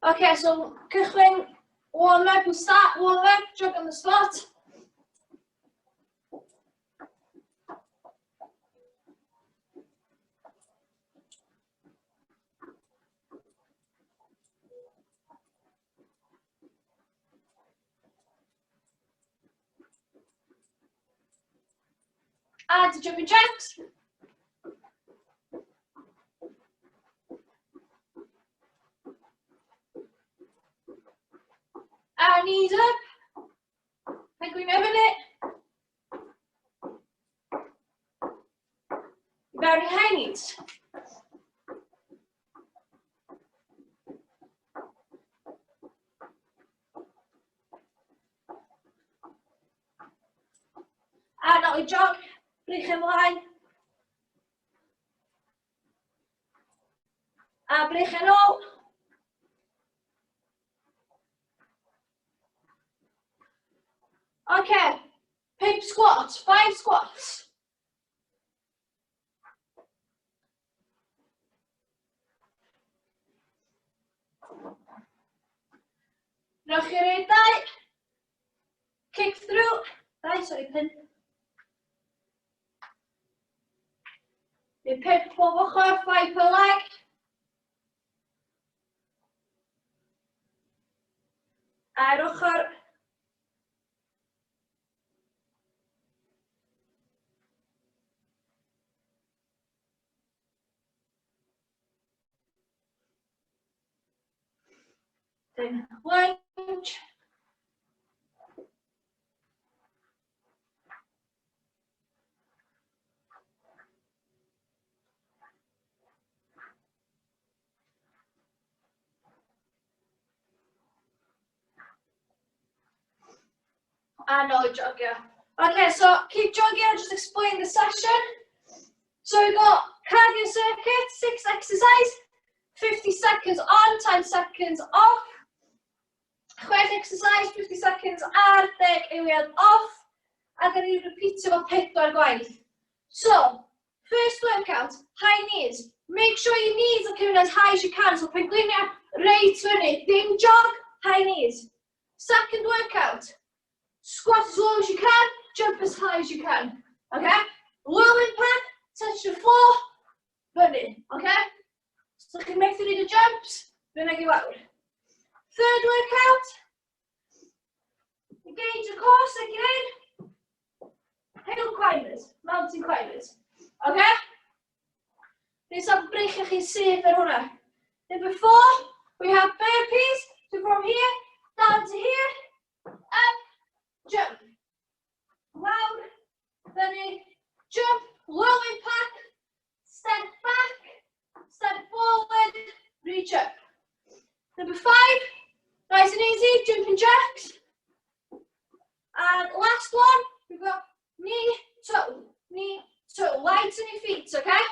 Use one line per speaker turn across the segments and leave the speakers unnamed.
Okay, so cychwyn warm up, we'll start warm up, jog on the spot. Add the jumping jacks. Our knees up. Penguin over it. Very high knees. A nawr i jog, brych ymlaen. A brych yn ôl. Okay, 5 squats, 5 squats. Rhowch chi'r eidau. Kick through. Sorry, pin. You pick pob ochr, 5 per leg. A'r ochr. Then lunge. And no jogger. Okay, so keep jogging, I'll just explain the session. So we've got cardio circuit, 6 exercise, 50 seconds on, 10 seconds off. Chwech exercise, 50 seconds ar, 10 eiliad off. A then you repeat about 4 gwaith. So, first workout, high knees. Make sure your knees are coming as high as you can. So penglinia right fyny, dim jog, high knees. Second workout, squat as low as you can, jump as high as you can. Okay? Low impact, touch the floor, fyny. Okay? So you can make 3 the jumps, then I go out. Third workout, engage the core, sink it in. Hill climbers, mountain climbers. Okay? This is break chi syth ar hwnna. Then before, we have burpees. So from here, down to here, up, jump. Round, then jump, low impact, step back, step forward, reach up. Number 5, nice and easy, jumping jacks. And last one, we've got knee, toe, lighten your feet, okay?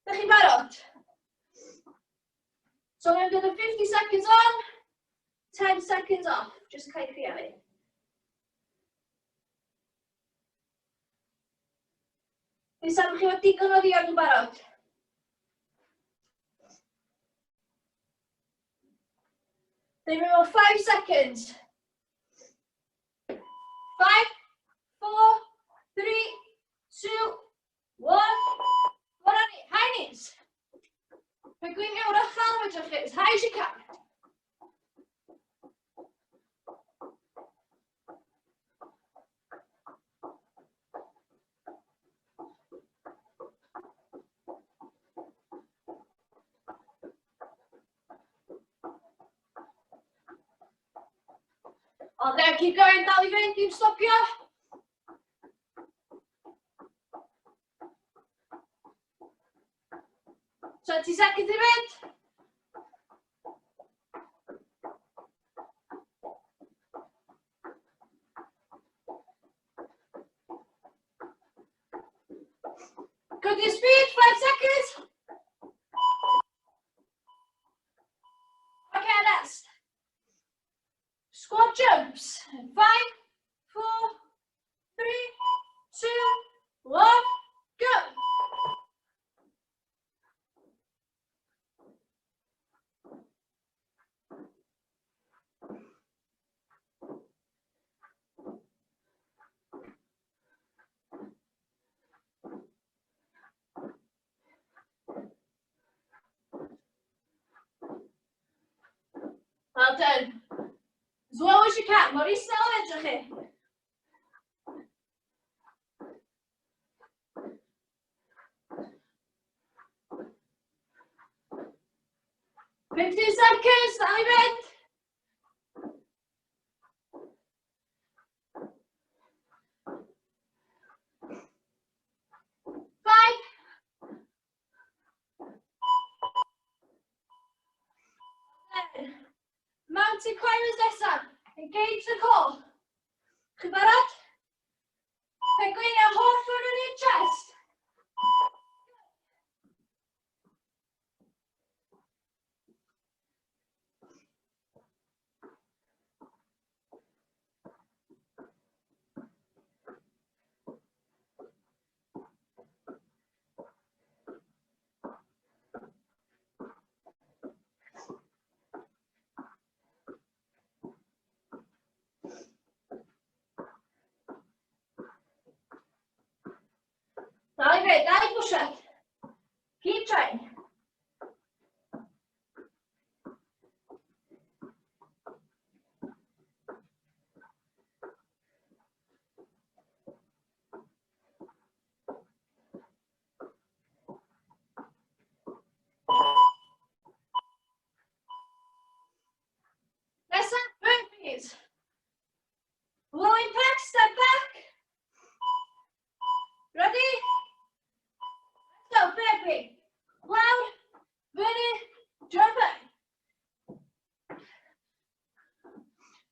Dach chi'n barod? So I'm going to do the 50 seconds on, 10 seconds off, just cael chi hefyd. Dwi'n safon chi fod digon o ddiog yn barod. Then we have 5 seconds. 5, 4, 3, 2, 1. What on it? High knees. Penguin Yw'r Uchel, fedrwch chi as high as you can. Okay, keep going, dal I fynd, dim stopio. So 20 seconds i fynd. Go to your speed, 5 seconds. Okay, next. Squat jumps. 5, 4, 3, 2, 1, go. Well done. As low as you can. Mor isel edrych chi. 15 seconds, dal i fynd. 5. Mountain climbers nesaf. Engage the core. Chi'n barod? Pengliniau holl ffordd yn i'r chest. Dal i fynd, dal i push-up. Keep trying. Nesaf, burpees. Low impact, step back. Ready? Let's go, burpee. Loud, ready, jump back.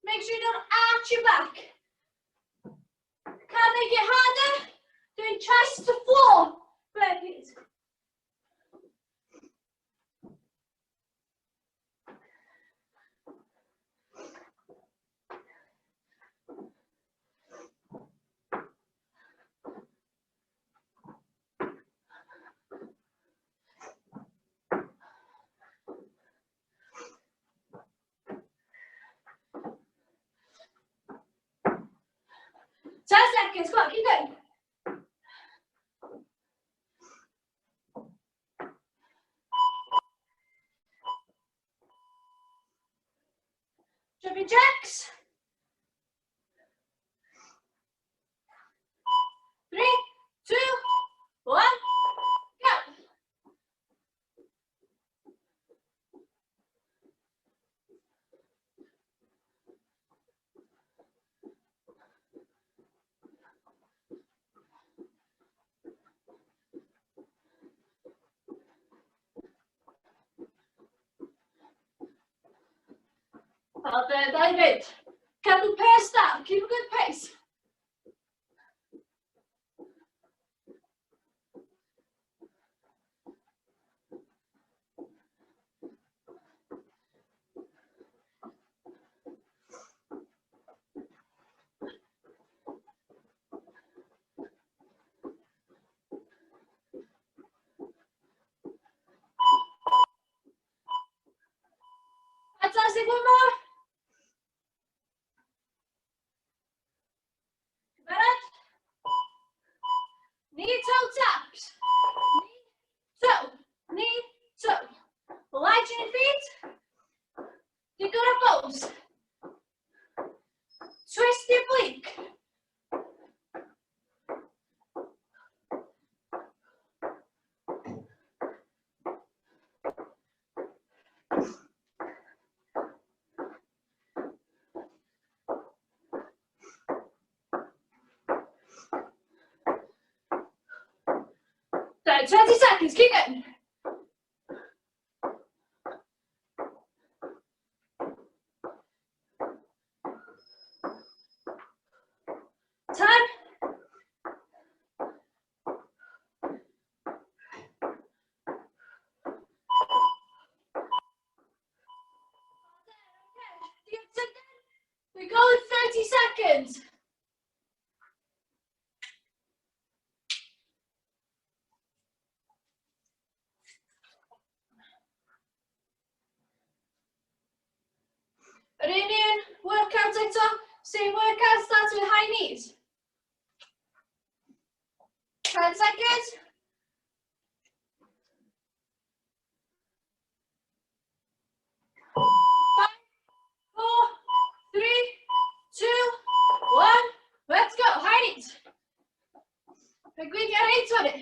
Make sure you don't arch your back. Can't make it harder. Doing chest to floor burpees. Seconds, come on, keep going. Jumping jacks. 3, 2, 1, go. Well done, David. Cadw pace down, keep a good pace. Fantastic, one more. Knee toe taps. Knee toe. Light in your feet. You go to pose. Twist your oblique. There, 20 seconds, keep going. Time. We go in 30 seconds. An Indian workout TikTok, same workout starts with high knees. 10 seconds. 5, 4, 3, 2, 1. Let's go. Hide it. Begin your hands on it.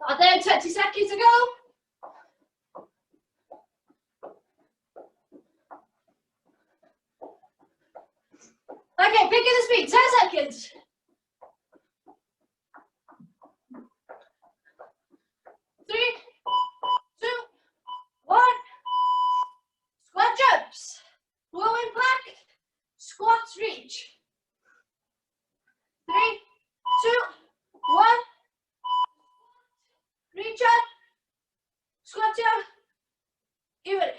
Are there 20 seconds to go? Okay, pick up the speed, 10 seconds. 3, 2, 1. Squat jumps. Low impact. Squats reach. 3, 2, 1. Reach up. Squat down. Even.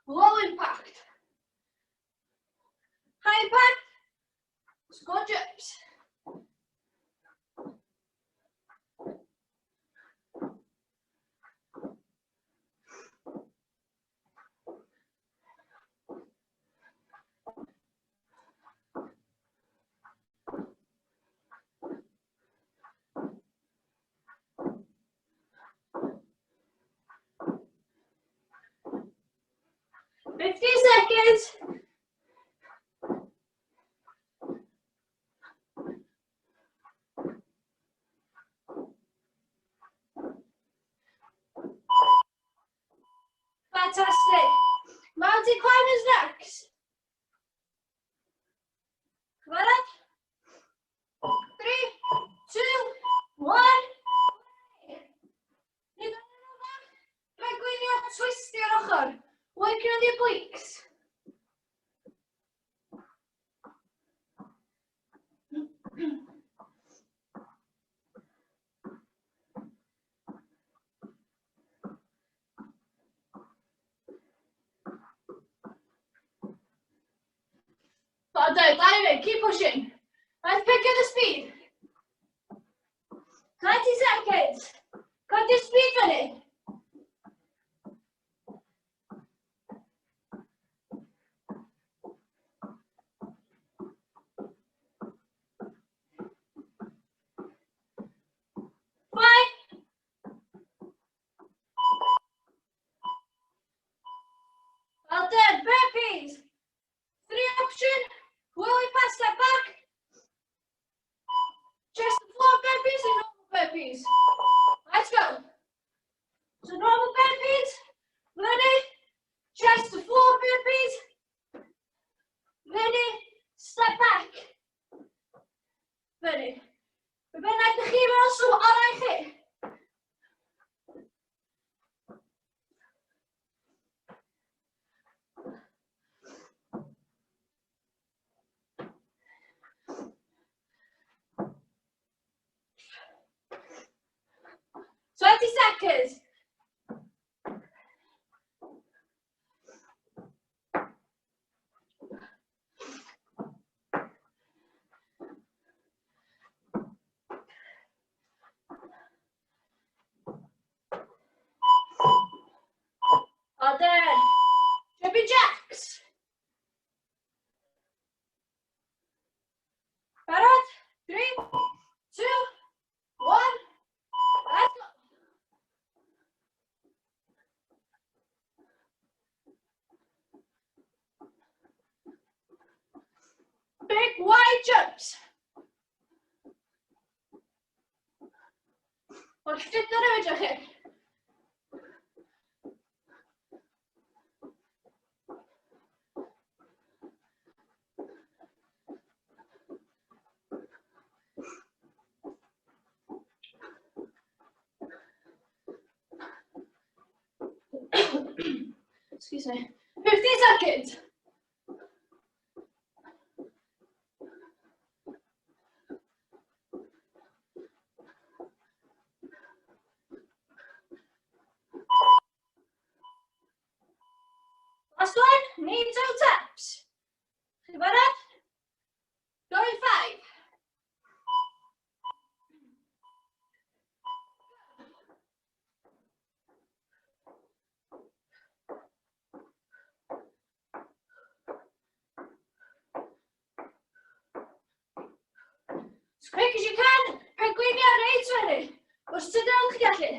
Low impact. High impact. Squat jumps. Seconds. Fantastic. Mountain climbers next. Come on up. 3, 2, 1. Begynio twistio'r ochr. Working on the obliques. Well done, David, keep pushing. Let's pick up the speed. 20 seconds. Got the speed on it. Well done, burpees. 3 option, willing pass step back. Chest to floor burpees and normal burpees. Let's go. So normal burpees, ready, chest to floor burpees, ready, step back. Ready. We ben uit de giro zo arrange. Seconds. Well done. Jumping jacks. Right on. 3, 2, 1. Let's go. Big wide jumps. What's the other here? Excuse me. 50 seconds. Last one, knee toe taps. See about that? Going 5, Pick as you can. Pick gwynion reit fyny. Os tydyn chi gallu.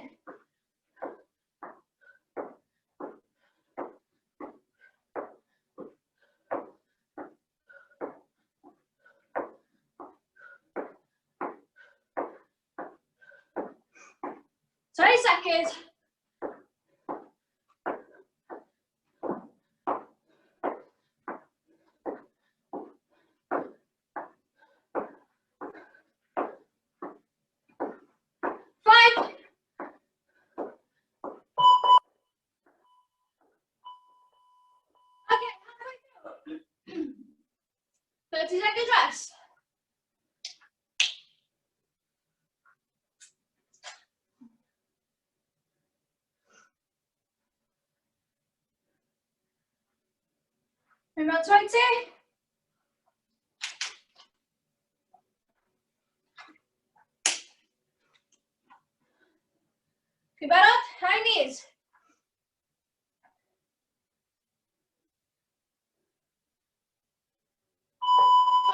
Sorry, seconds. Okay, halfway through. 30 seconds rest. About 20. Chi'n barod? High knees.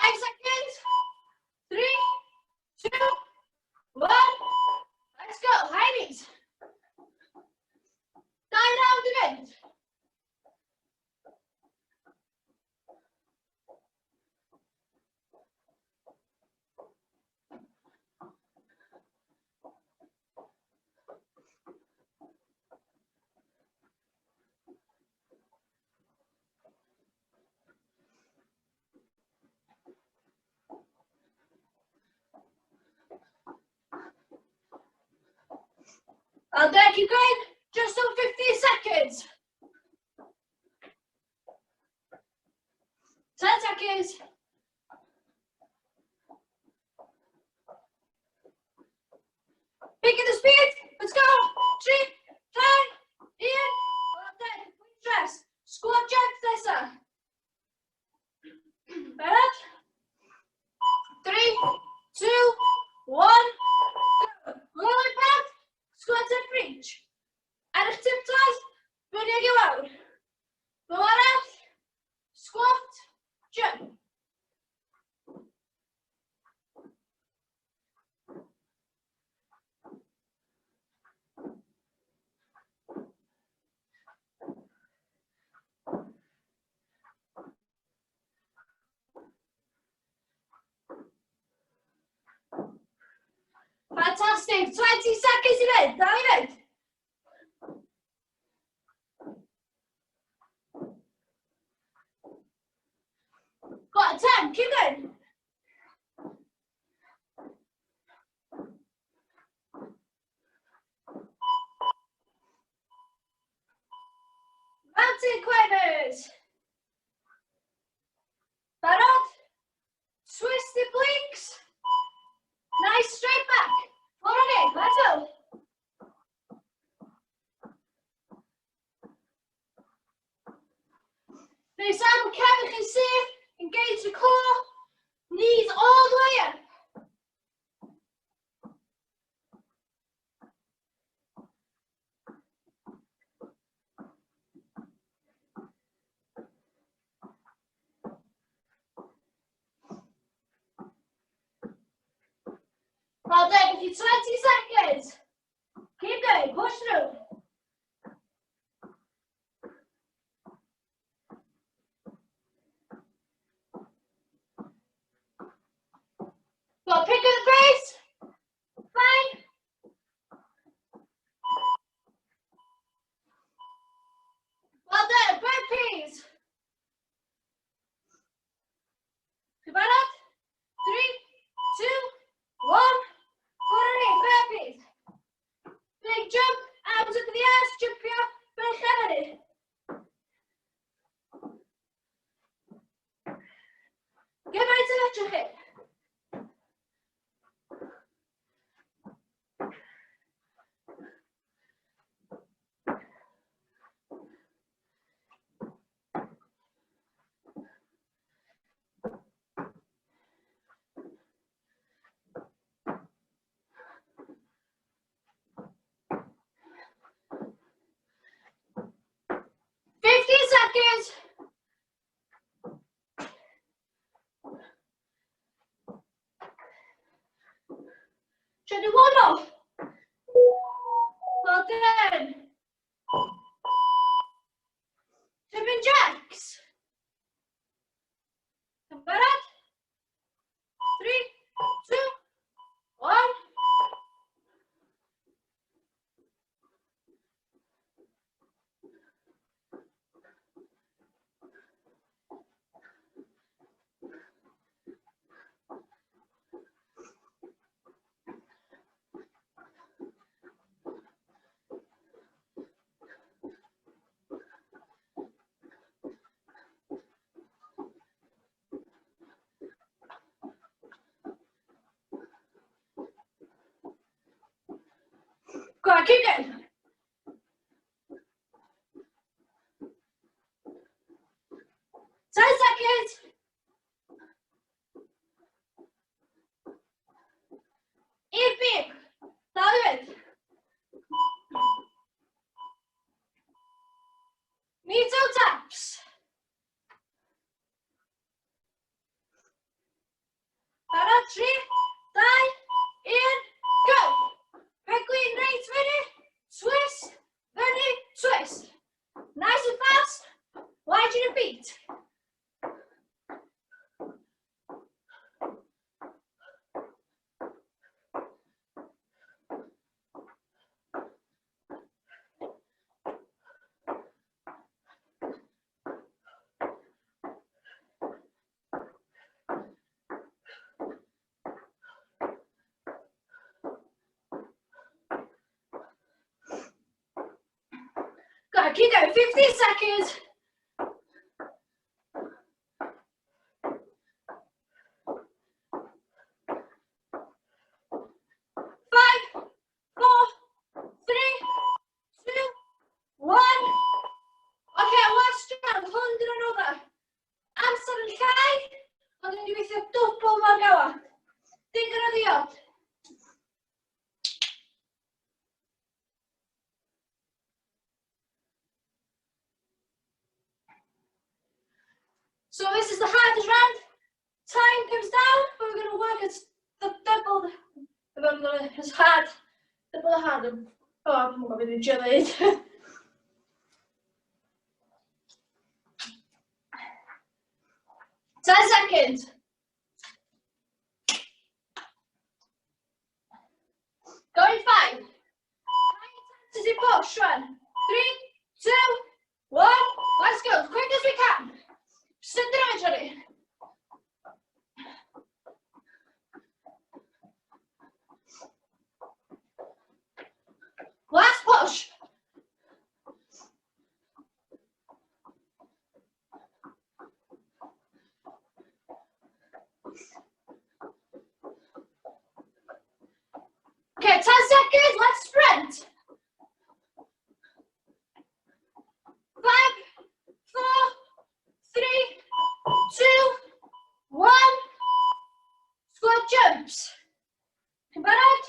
5 seconds. 3, 2, 1. Let's go. High knees. 9 round event. I'll let you going. Just on 15 seconds. 10 seconds. Picking the speed. Let's go. 3, 2, 1. Stress. Squat jump this. Barod? 3, 2, 1. Roll it back. Squat and reach. Ar eich tiptoes, fyny i lawr. Fel arall, squat, jump. Fantastic. 20 seconds i fynd. Dal i fynd. Got 10. Keep going. Mountain climbers. Barod. Twist the blinks. Nice straight back. Follow it. Let's go. Nice arm, cadwch and safe. Engage the core. Knees all the way up. Well done, give you 20 seconds. Keep going, push through. Well, pick up the pace. 5. Well done, burpees. Keep on up. 3, 2, 1. Burpees. Big jump, arms up in the air, jump here, big head. Get right to that your hip. Seconds. 10. Jumping jacks. Barad. 3, 2, 1. Go on, keep going. 10 seconds. Eat big. David. Need 2 taps. Para 3, 2, 1, go. Penguin right ready. Twist. Ready. Twist. Nice and fast. Wide your feet. Go on, keep going. 15 seconds. 5, 4, 3, 2, 1. Okay, last round, 100 and over. Amser yn llai, ond yn weithio double mor gael. Digon o ddiod. So this is the hardest round. Time comes down, but we're going to work at the double. It's hard. Double hard. Oh, I'm going to be jellied. 10 seconds. Going 5. Intensity push. 1, 3, 2, 1. Let's go as quick as we can. Sit down, Johnny. Last push. Okay, 10 seconds, let's sprint. 5, 4, 3, 2, 1. Squat jumps. Come back out.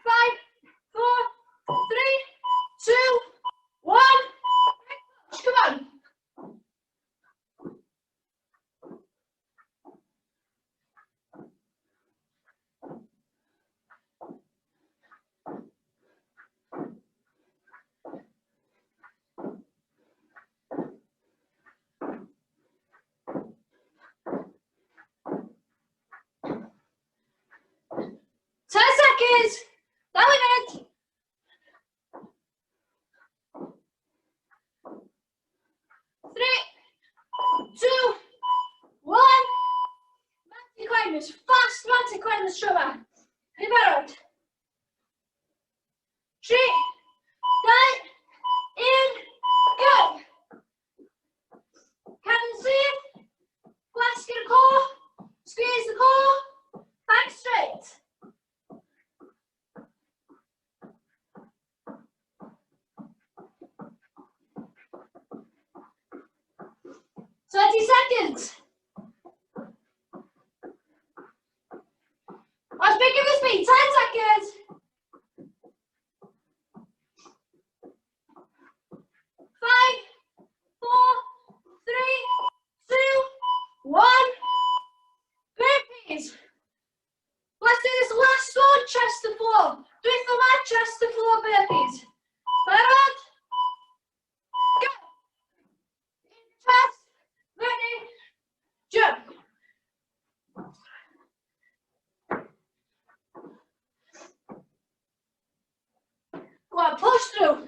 5, 4, 3, 2, 1. Come on. Seconds. That was it. 3, 2, 1. Mantic climbers. Fast mantic climbers, Trevor. Hip out. 3, 2, 1, go. Can see it. Flask in the core. Squeeze the core. Back straight. 20 seconds. Let's pick up the speed. 10 seconds. floor. Dwytho ma, chest to floor burpees. Barod? Go! Chest, ready, jump. Go on, push through.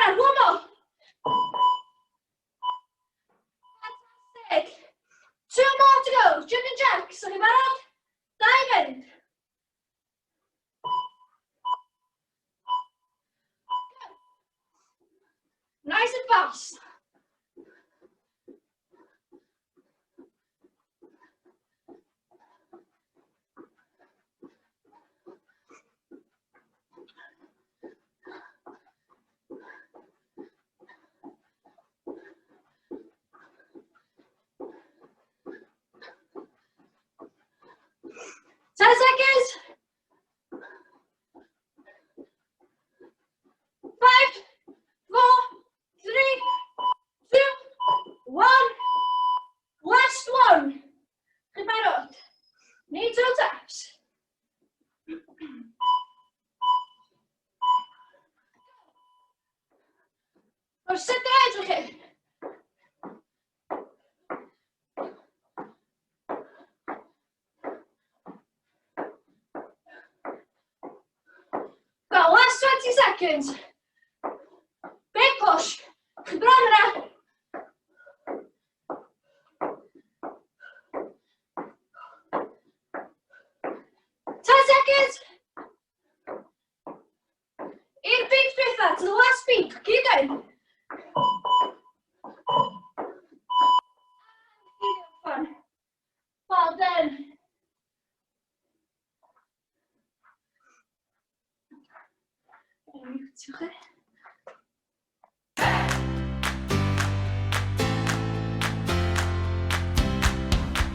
One more. Fantastic. 2 more to go. Jumping jacks. So, barod? Diamond. Nice and fast. Seconds. 5, 4, 3, 2, 1. Last one. Barod. Need 2 taps. Or sit there, edrych. Got last 20 seconds. Big push. Brother. 10 seconds. I'r beat dwytha, to the last beat. Keep going. Fun. Well done. Uwch.